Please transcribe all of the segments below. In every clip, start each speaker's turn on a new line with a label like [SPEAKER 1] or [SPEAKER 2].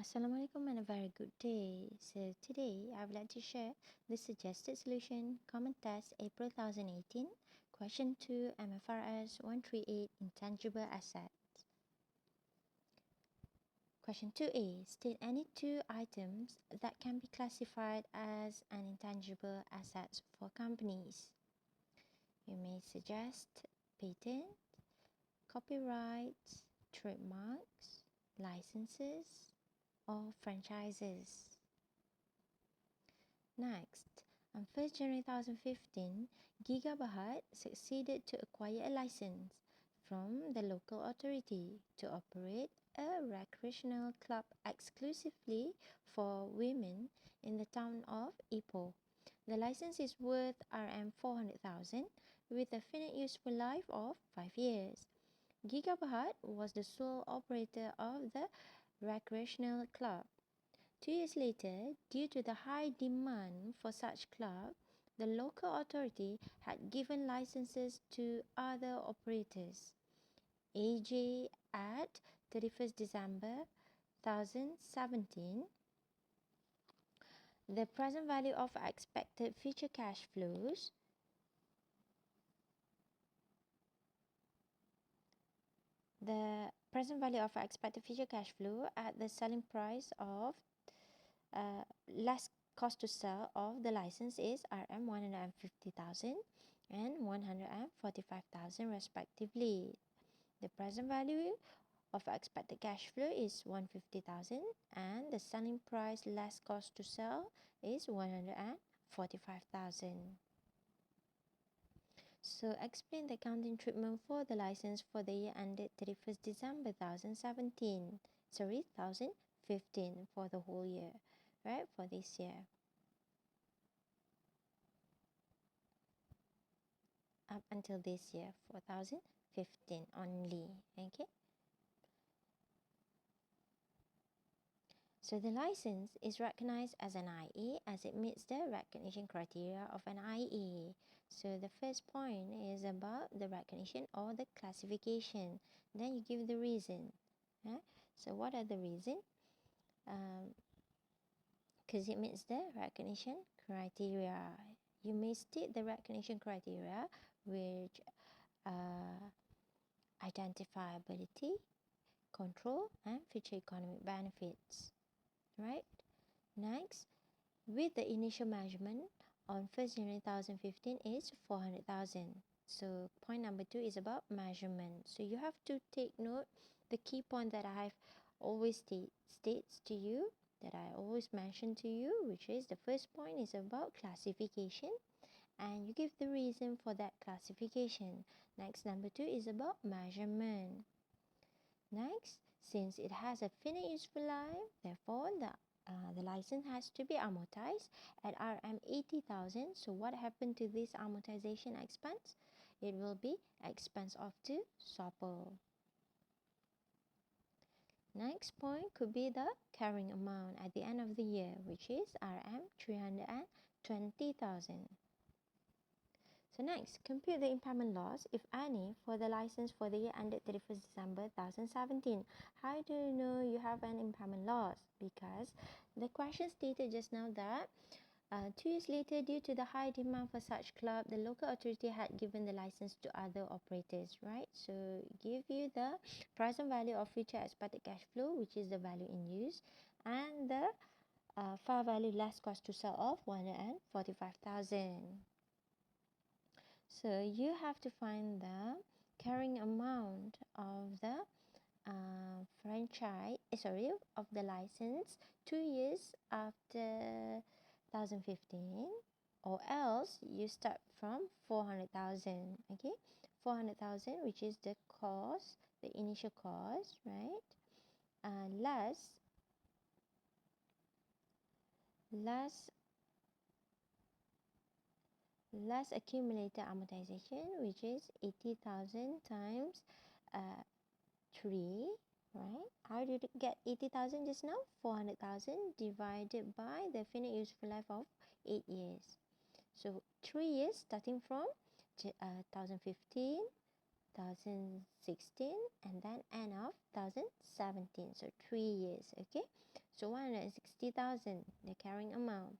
[SPEAKER 1] Assalamualaikum and a very good day. So today I would like to share the suggested solution common test April 2018 question 2 MFRS 138 intangible assets. Question 2a, state any two items that can be classified as an intangible assets for companies. You may suggest patent, copyrights, trademarks, licenses, or franchises. Next, on 1st January 2015, Giga Berhad succeeded to acquire a license from the local authority to operate a recreational club exclusively for women in the town of Ipoh. The license is worth Rm 400,000 with a finite useful life of 5 years. Giga Berhad was the sole operator of the recreational club. 2 years later, due to the high demand for such club, the local authority had given licenses to other operators. AJ at 31st December 2017, the present value of expected future cash flows at the selling price of last cost to sell of the license is Rm 150,000 and 145,000 respectively. The present value of expected cash flow is 150,000 and the selling price less cost to sell is 145,000. So explain the accounting treatment for the license for the year ended 31st December 2015 for the whole year, right, for this year. Up until this year, 2015 only, okay. So the license is recognized as an IA as it meets the recognition criteria of an IA. So the first point is about the recognition or the classification. Then you give the reason. So what are the reasons? Because it meets the recognition criteria. You may state the recognition criteria which identifiability, control, and future economic benefits. Right? Next, with the initial measurement on 1st January 2015 is 400,000. So point number 2 is about measurement. So you have to take note the key point that I have always states to you, that I always mention to you, which is the first point is about classification and you give the reason for that classification. Next, number 2 is about measurement. Next, since it has a finite useful life, therefore the license has to be amortized at Rm 80,000. So what happened to this amortization expense? It will be expense off to SOPL. Next point could be the carrying amount at the end of the year, which is Rm 320,000. So next, compute the impairment loss, if any, for the license for the year ended 31st December 2017. How do you know you have an impairment loss? Because the question stated just now that 2 years later, due to the high demand for such club, the local authority had given the license to other operators, right? So give you the present value of future expected cash flow, which is the value in use, and the fair value less cost to sell of 145,000. So you have to find the carrying amount of the of the license 2 years after 2015, or else you start from 400,000, okay, 400,000, which is the cost, the initial cost, right, less accumulated amortization, which is 80,000 times 3, right? How did you get 80,000 just now? 400,000 divided by the finite useful life of 8 years. So 3 years starting from 2015, 2016, and then end of 2017. So 3 years, okay? So 160,000, the carrying amount,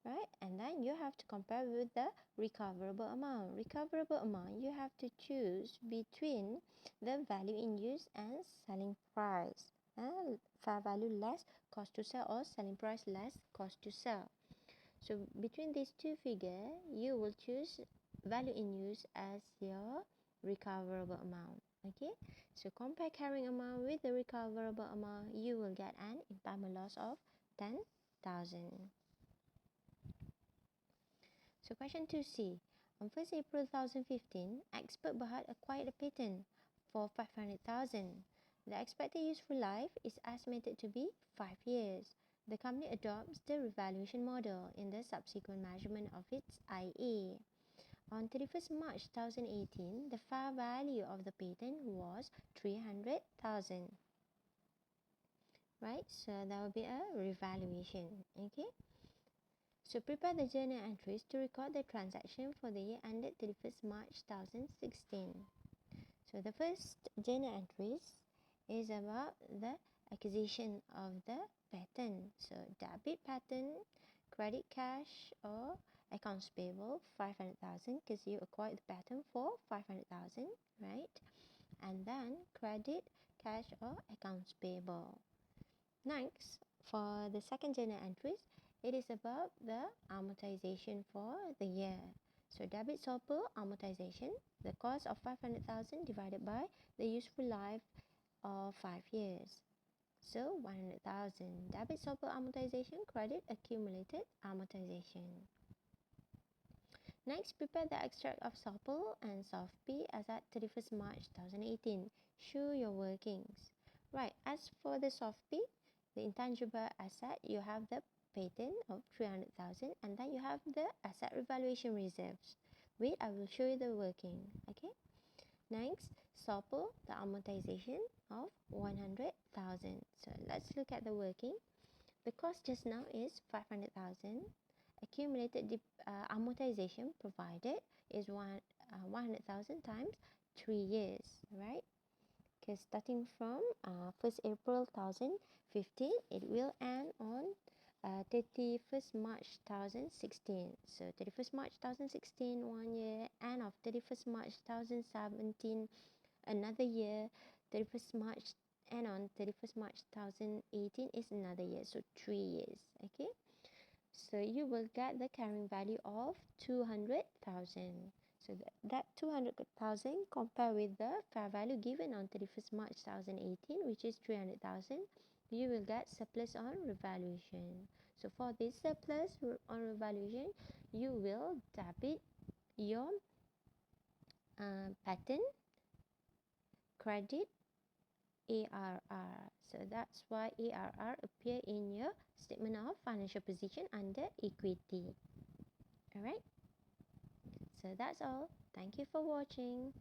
[SPEAKER 1] right? And then you have to compare with the recoverable amount. Recoverable amount, you have to choose between the value in use and selling price. Fair value less cost to sell or selling price less cost to sell. So between these two figures, you will choose value in use as your recoverable amount. Okay, so compare carrying amount with the recoverable amount, you will get an impairment loss of 10,000. So question 2C. On 1st April 2015, Expert Berhad acquired a patent for 500,000. The expected useful life is estimated to be 5 years. The company adopts the revaluation model in the subsequent measurement of its IA. On 31st March 2018, the fair value of the patent was 300,000. Right, so that will be a revaluation. Okay. So prepare the journal entries to record the transaction for the year ended 31st March 2016. So the first journal entries is about the acquisition of the patent. So debit patent, credit cash or accounts payable 500,000 because you acquired the patent for 500,000, right? And then credit cash or accounts payable. Next, for the second journal entries, it is about the amortization for the year. So debit SOPL amortization, the cost of 500,000 divided by the useful life of 5 years. So 100,000. Debit SOPL amortization, credit accumulated amortization. Next, prepare the extract of SOPL and SOFP as at 31st March 2018. Show your workings. Right, as for the SOFP, the intangible asset, you have the patent of 300,000 and then you have the asset revaluation reserves. Wait, I will show you the working. Okay. Next, SOPL, the amortization of 100,000. So let's look at the working. The cost just now is 500,000. Accumulated amortization provided is 100,000 times 3 years, right? Because starting from 1st April 2015, it will end on 31st March 2016. So 31st March 2016, 1 year, end of 31st March 2017, another year, 31st March, and on 31st March 2018 is another year, so 3 years, okay? So you will get the carrying value of 200,000. So that 200,000 compare with the fair value given on 31st March 2018, which is 300,000. You will get surplus on revaluation. So for this surplus on revaluation, you will debit your patent, credit, ARR. So that's why ARR appear in your statement of financial position under equity. Alright. So that's all. Thank you for watching.